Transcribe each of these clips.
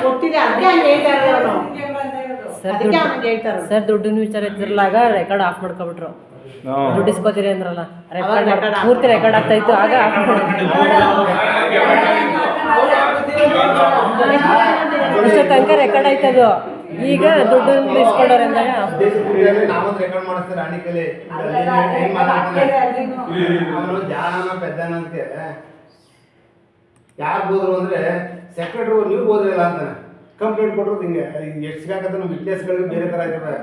ಗೊತ್ತಿದೆ ಅದಕ್ಕೆ ಹಂಗೆ ಹೇಳ್ತಾರೆ ಅವರು. ಅದಕ್ಕೆ ಹಂಗೆ ಹೇಳ್ತಾರೆ ಸರ್ ದುಡ್ಡಿನ ವಿಚಾರ ಇದ್ರಲಾಗ ರೆಕಾರ್ಡ್ ಆಫ್ ಮಾಡ್ಕೊಬಿಟ್ರು. ದುಡ್ಡು ಇಸ್ಕೋತೀರಿ ಅಂದ್ರಲ್ಲ, ರೆಕಾರ್ಡ್ ಪೂರ್ತಿ ರೆಕಾರ್ಡ್ ಆಗ್ತಾ ಇತ್ತು, ಆಗ ಆಫ್ ಇಷ್ಟು ತನಕ ರೆಕಾರ್ಡ್ ಆಯ್ತದು. ಈಗ ದುಡ್ಡು ಇಸ್ಕೊಂಡವ್ರೆ ಅಂದಾಗ ರೆಕಾರ್ಡ್ ಮಾಡಿಸ್ತಾರೆ ರಾಣಿಕಲೆ ಪೆದ್ದನಂತೆ ಯಾರು ಹೋದ್ರು ಅಂದ್ರೆ ಸೆಕ್ರೆಟರಿ ನೀವು ಹೋದ್ರಿಲ್ಲ ಅಂತಾನೆ ಕಂಪ್ಲೇಂಟ್ ಕೊಟ್ಟರು. ಹಿಂಗೆ ಎಷ್ಟು ಸಿಗಾಕತ್ತ ನಮ್ಮ ವಿಟ್ನೆಸ್ಗಳಿಗೆ ಬೇರೆ ಥರ ಇರ್ತದೆ.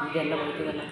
ಇದೆಲ್ಲ ಬರ್ತದಲ್ಲ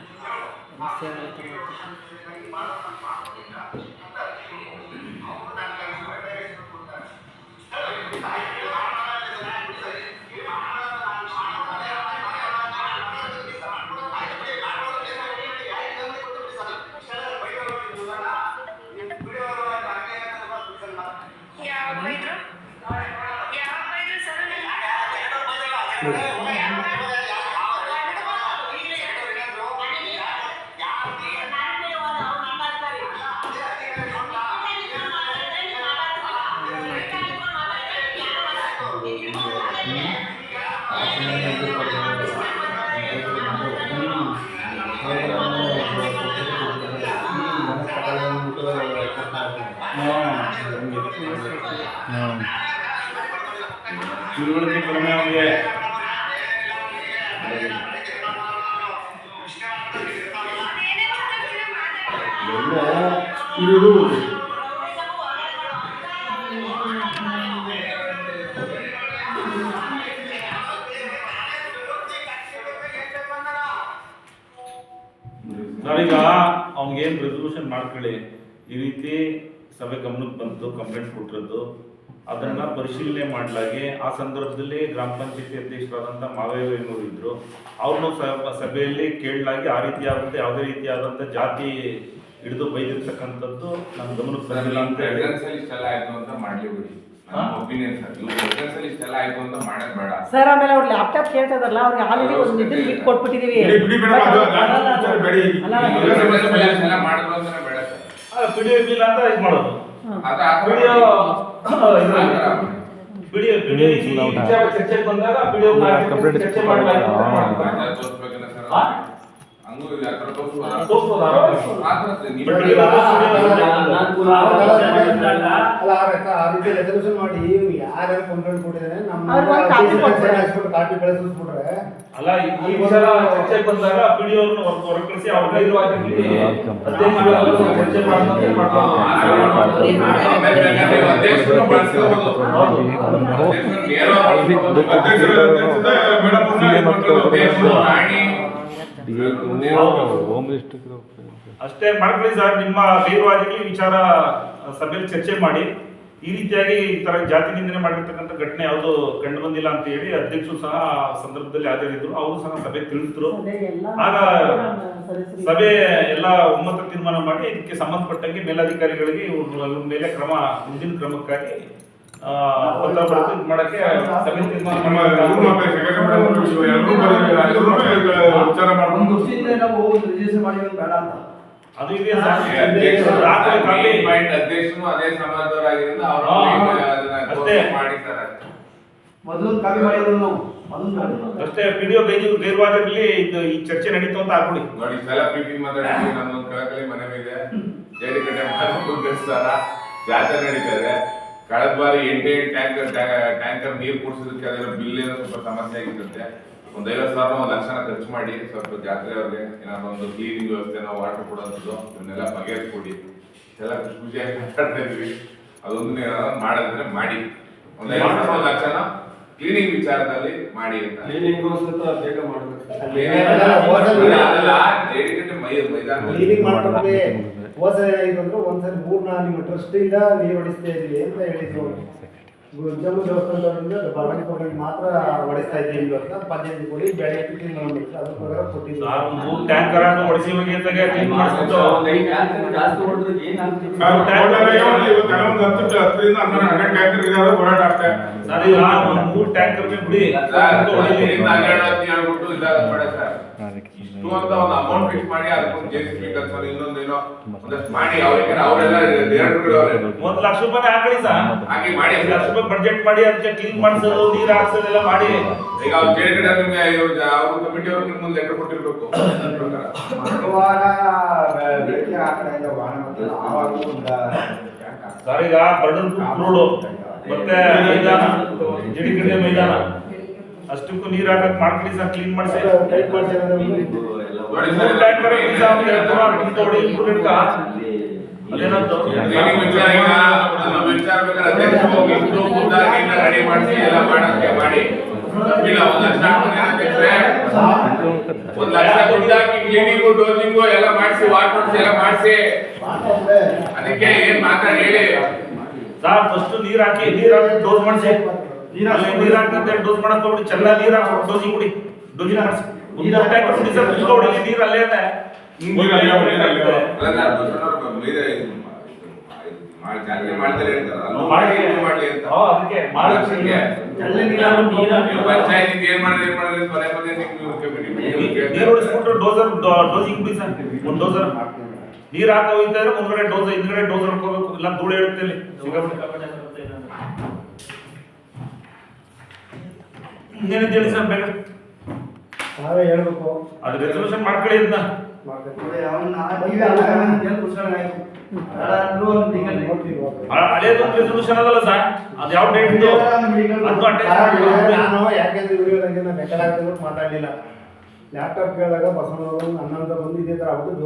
ತಿಳುವಳಿಕೆ ಕಡಿಮೆ ಅವನಿಗೆ. ನಾವೀಗ ಅವ್ನಿಗೇನು ರೆಸಲ್ಯೂಷನ್ ಮಾಡ್ಕೊಳ್ಳಿ, ಈ ರೀತಿ ಸಭೆ ಗಮನಕ್ಕೆ ಬಂತು, ಕಂಪ್ಲೇಂಟ್ ಕೊಟ್ಟಿರೋದು, ಅದನ್ನ ಪರಿಶೀಲನೆ ಮಾಡಲಾಗಿ ಆ ಸಂದರ್ಭದಲ್ಲಿ ಗ್ರಾಮ ಪಂಚಾಯತಿ ಅಧ್ಯಕ್ಷರಾದಂಥ ಮಾವೇನವರು ಇದ್ರು, ಅವ್ರನ್ನೂ ಸಭೆಯಲ್ಲಿ ಕೇಳಲಾಗಿ ಆ ರೀತಿಯಾದಂಥ ಯಾವುದೇ ರೀತಿಯಾದಂಥ ಜಾತಿ ಹಿಡಿದು ಬೈದಿರ್ತಕ್ಕಂಥದ್ದು ನಮ್ಮ ಗಮನಕ್ಕೆ ಬಂದಿಲ್ಲ ಅಂತ ಹೇಳಿ ಇಷ್ಟೆಲ್ಲ ಆಯ್ತು ಅಂತ ಮಾಡ್ಲಿ ಬಿಡಿ. ಒಪಿನಿಯನ್ ಸರ್, ಇಷ್ಟೆಲ್ಲ ಆಯ್ತು ಅಂತ ಮಾಡೋದು ಬೇಡ ಸರ್. ಆಮೇಲೆ ಅವ್ರು ಲ್ಯಾಪ್ಟಾಪ್ ಕೇಳ್ತದಲ್ಲ, ಅವ್ರಿಗೆ ಆಲ್ರೆಡಿ ಒಂದು ಇದನ್ನ ಗಿಫ್ಟ್ ಕೊಟ್ಬಿಟ್ಟಿದೀವಿ. ಮಾಡಿದ್ರು ಅಂತಾನೆ ಬೇಡ ಸರ್. ಪಿಡಿಒ ಬಿಲ್ ಅಂತ ಇದು ಮಾಡೋದು, ಚರ್ಚೆಗೆ ಬಂದಾಗ ಚರ್ಚೆ ಮಾಡಲಾಗಿದೆ. ರೆಸಲ್ಯೂಷನ್ ಮಾಡಿ ಯಾರ್ಯಾರು ಕಂಪ್ಲೇಂಟ್ ಕೊಟ್ಟಿದ್ದಾರೆ ನಮ್ಮ ಕಾಪಿ ಕಳಿಸ್ಬಿಟ್ರೆ ಅಲ್ಲ, ಈ ವಿಚಾರ ಚರ್ಚೆಗೆ ಬಂದಾಗ ಪಿಡಿಒ ಹೊರಕಳಿಸಿ ಅವ್ರ ಅಷ್ಟೇ ಮಾಡ್ಕೊಳ್ಳಿ ಸರ್. ನಿಮ್ಮ ಗೈರ್ವಾದಿಗಳು ವಿಚಾರ ಸಭೆಯಲ್ಲಿ ಚರ್ಚೆ ಮಾಡಿ ಈ ರೀತಿಯಾಗಿ ಈ ತರ ಜಾತಿ ನಿಂದನೆ ಮಾಡಿರ್ತಕ್ಕಂಥ ಘಟನೆ ಯಾವುದು ಕಂಡು ಬಂದಿಲ್ಲ ಅಂತ ಹೇಳಿ ಅಧ್ಯಕ್ಷರು ಸಹ ಸಂದರ್ಭದಲ್ಲಿ ಹಾಜರಿದ್ರು, ಅವರು ಸಹ ಸಭೆ ತಿಳಿಸಿದ್ರು. ಆಗ ಸಭೆ ಎಲ್ಲ ಒಮ್ಮತ ತೀರ್ಮಾನ ಮಾಡಿ ಇದಕ್ಕೆ ಸಂಬಂಧಪಟ್ಟಂಗೆ ಮೇಲಾಧಿಕಾರಿಗಳಿಗೆ ಇವ್ರ ಮೇಲೆ ಮುಂದಿನ ಕ್ರಮಕ್ಕಾಗಿ ಪತ್ರ ಬರೆದು ಇದು ಮಾಡಕ್ಕೆ ಸಭೆ ತೀರ್ಮಾನ ಅದು ಇದೆ. ಅಧ್ಯಕ್ಷನು ಅದೇ ಸಮಾಜದವರಾಗಿರೋದು ಅಷ್ಟೇ. ಪಿಡಿಒ ಗೈರ್ವಾದಿರ್ಲಿ ಈ ಚರ್ಚೆ ನಡೀತು ಅಂತ ಹಾಕೊಳ್ಳಿ ನೋಡಿ. ಇಷ್ಟೆಲ್ಲ ಪ್ರೀತಿ ಮಾತಾಡಿ ನಮ್ಮೊಂದು ಕಳಕಳಿ ಮನೆ ಇದೆ, ಜೇಡಿಕಟ್ಟೆ ಮಾಡಿಸ್ತಾರ, ಜಾತ್ರೆ ನಡೀತದೆ. ಕಳೆದ ಬಾರಿ 8 ಟ್ಯಾಂಕರ್ ನೀರು ಕುಡಿಸೋದಕ್ಕೆ ಅದೆಲ್ಲ ಬಿಲ್ ಏನೋ ಸ್ವಲ್ಪ ಸಮಸ್ಯೆ ಆಗಿರುತ್ತೆ. ಒಂದು 50,000 1 ಲಕ್ಷನ ಖರ್ಚು ಮಾಡಿ ಸ್ವಲ್ಪ ಜಾತ್ರೆ ಅವ್ರಿಗೆ ಏನಾದ್ರು ಒಂದು ಕ್ಲೀನಿಂಗ್ ವ್ಯವಸ್ಥೆ, ನಾವು ವಾಟರ್ ಕೊಡೋದು ಇವನ್ನೆಲ್ಲ ಬಗೆಹರಿಸ್ಕೊಡಿ. ಎಲ್ಲ ಖುಷಿ ಖುಷಿಯಾಗಿ ಮಾತಾಡ್ತಾ ಇದ್ವಿ. ಅದೊಂದು ಮಾಡಿದ್ರೆ ಮಾಡಿ, ಒಂದು 50,000 ಲಕ್ಷನ ಕ್ಲೀನಿಂಗ್ ವಿಚಾರದಲ್ಲಿ ಮಾಡಿ ಅಂತ. ಕ್ಲೀನಿಂಗ್ ಮಾಡ್ಕೊಂಡ್ರೆ ಹೋದ ಏನಾಯ್ತು ಅಂದ್ರೆ ಒಂದ್ಸರಿ 3-4 ನಿಮ್ಮ ಟ್ರಸ್ಟ್ ಇಂದ ನೀರು ಹೊಡಿಸ್ತಾ ಇದ್ವಿ ಅಂತ ಹೇಳಿದ್ರು. ಜಮ್ಮು ದೇವಸ್ಥಾನದವರಿಂದ ಬರವಣಿಗೆ ಕೊಡೋರಿಗೆ ಮಾತ್ರ ಹೊಡಿಸ್ತಾ ಇದ್ದೀವಿ ಇವತ್ತು ಪಂಚಾಯತ್ ಕೊಡಿ ಬೆಳೆ ಕ್ಲೀನ್ ಮಾಡ್ಬೇಕು ಅದ್ರ ಪ್ರಕಾರ ಕೊಟ್ಟಿದ್ದೀವಿ. ನಾವು 3 ಟ್ಯಾಂಕರ್ ಅನ್ನು ಹೊಡಿಸಿ ಹೋಗಿ ಅಂತಾಗೆ ಕ್ಲೀನ್ ಮಾಡಿಸ್ಬಿಟ್ಟು ಜಾಸ್ತಿ ಹೊಡೆದ್ರೆ ಏನಾಗ್ತದೆ? ಹೋರಾಟ ಆಗ್ತದೆ ಸರ್ ಈಗ 3 ಟ್ಯಾಂಕರ್ ಬಿಡಿ ಹೇಳ್ಬಿಟ್ಟು ಇದಾಗ ಬೇಡ ಸರ್ ಇಷ್ಟು ಅಂತ ಒಂದು ಅಮೌಂಟ್ ಫಿಕ್ಸ್ ಮಾಡಿ ಅದಕ್ಕೊಂದು ಜೆಸಿಬಿ ಕನ್ಸಲ್ ಇನ್ನೊಂದೇನೋ ಒಂದಷ್ಟು ಮಾಡಿ ಅವರಿಗೆ ಅವರೆಲ್ಲ ಡೈರೆಕ್ಟರ್ಗಳವ್ರೆ 1 ಲಕ್ಷ ರೂಪಾಯಿ ಹಾಕಿ ಸರ್ ಹಾಗೆ ಮಾಡಿ 1 ಲಕ್ಷ ರೂಪಾಯಿ ಬಡ್ಜೆಟ್ ಮಾಡಿ ಅದಕ್ಕೆ ಕ್ಲೀನ್ ಮಾಡಿಸೋದು ನೀರು ಹಾಕ್ಸೋದೆಲ್ಲ ಮಾಡಿ ಈಗ ಅವ್ರು ಕೇಳಿದ್ರೆ ನಿಮ್ಗೆ ಅವ್ರ ಕಮಿಟಿ ಅವ್ರು ನಿಮ್ಗೆ ಒಂದು ಲೆಟರ್ ಕೊಟ್ಟಿರ್ಬೇಕು ಅದ್ರ ಪ್ರಕಾರ ಮಾಡುವಾಗ ಬೆಳಗ್ಗೆ ಆಗ್ತಾ ಇಲ್ಲ ವಾಹನ ಮತ್ತು ಆವಾಗಲೂ ಒಂದು ಸರ್ ಈಗ ಬರ್ಡನ್ ರೋಡು ಮತ್ತೆ ಮೈದಾನ ಜಡಿಕಡೆ ಮೈದಾನ ಅಷ್ಟಕ್ಕೂ ನೀರು ಹಾಕಕ್ ಮಾಡ್ಕೊಳ್ಳಿ ಸರ್ ಕ್ಲೀನ್ ಮಾಡಿಸಿ ಟೈಟ್ ಮಾಡ್ಸಿರೋದು ನೋಡಿ ಮೂರು ಸರ್ ಟ್ಯಾಂಕರ್ ಅದೇನಂತ ಕ್ಲೀನಿಂಗ್ ವಿಚಾರ ಈಗ ನಮ್ಮ ವಿಚಾರ ಬೇಕಾದ್ರೆ ಅಧ್ಯಕ್ಷರು ಹೋಗಿ ಇಬ್ರು ಖುದ್ದಾಗಿ ರೆಡಿ ಮಾಡಿಸಿ ಎಲ್ಲ ಮಾಡಕ್ಕೆ ಮಾಡಿ ಇಲ್ಲ 1 ಲಕ್ಷ ಅಧ್ಯಕ್ಷರೇ 1 ಲಕ್ಷ ದುಡ್ಡಾಕಿ ಕ್ಲೀನಿಂಗು ಡೋಸಿಂಗು ಎಲ್ಲ ಮಾಡಿಸಿ ವಾಟರ್ ಎಲ್ಲ ಮಾಡಿಸಿ ಅದಕ್ಕೆ ಏನ್ ಮಾತಾಡಿ ಹೇಳಿ ಸರ್ ಫಸ್ಟ್ ನೀರ್ ಹಾಕಿ ಡೋಸ್ ಮಾಡಿಸಿ ನೀರ್ ಹಾಕಂತ ಡೋಸ್ ಮಾಡಕ್ ಹೋಗ್ಬಿಡಿ ಚೆನ್ನಾಗಿ ನೀರ್ ಹಾಕಿ ಡೋಸಿಂಗ್ ಕುಡಿ ಡೋಸಿಂಗ್ ಮಾಡಿಸಿ ಒಂದು ಟ್ಯಾಂಕರ್ ಕುಡಿ ಸರ್ ಕುತ್ಕೊಬಿಡಿ ನೀರ್ ಅಲ್ಲೇ ಇದೆ ಅಲ್ಲ ಬಸವಣ್ಣವ್ರು ಮೀರೆ ಮಾಡಿ ಜಾತ್ರೆ ಮಾಡ್ತಾರೆ ಹೇಳ್ತಾರೆ ಅಲ್ಲೂ ಮಾಡಿ ಮಾಡ್ಲಿ ಅಂತ ಅದಕ್ಕೆ ಮಾಡೋದಕ್ಕೆ ಪಂಚಾಯತ್ ಏನ್ ಮಾಡಿದ್ರೆ ಪದೇ ಪದೇ ನೀರು ಹೊಡಿಸ್ಬಿಟ್ಟು ಡೋಸಿಂಗ್ ಕುಡಿ ಸರ್ ಒಂದು ಡೋಸರ್ ನೀರ್ ಹಾಕ ಹೋಗ್ತಾ ಇದ್ರೆ ಮುಂದ್ಗಡೆ ಡೋಸ್ ಹಿಂದ್ಗಡೆ ಡೋಸರ್ ಹಾಕೋಬೇಕು ಇಲ್ಲ ಧೂಳು ಹೇಳುತ್ತೆ ಇನ್ನೇನು ಹೇಳಿ ಸರ್ ಬೇಗ ನಾವೇ ಹೇಳ್ಬೇಕು ಅದು ರೆಸಲ್ಯೂಷನ್ ಮಾಡ್ಕೊಳ್ಳಿ ಇದನ್ನ ಹಳೇದು ರೆಸಲ್ಯೂಷನ್ ಅದಲ್ಲ ಸರ್ ಅದು ಯಾವ ಡೇಟ್ ಇದು ಅದು ಅಟ್ಯಾಚ್ ನಾನು ಯಾಕೆಂದ್ರೆ ವಿಡಿಯೋದಾಗ ಬೇಕಾದಾಗ ಮಾತಾಡಲಿಲ್ಲ ಲ್ಯಾಪ್ಟಾಪ್ ಕೇಳಿದಾಗ ಬಸವನವರು ನನ್ನಂತ ಬಂದು ಇದೇ ತರ ಆಗುತ್ತೆ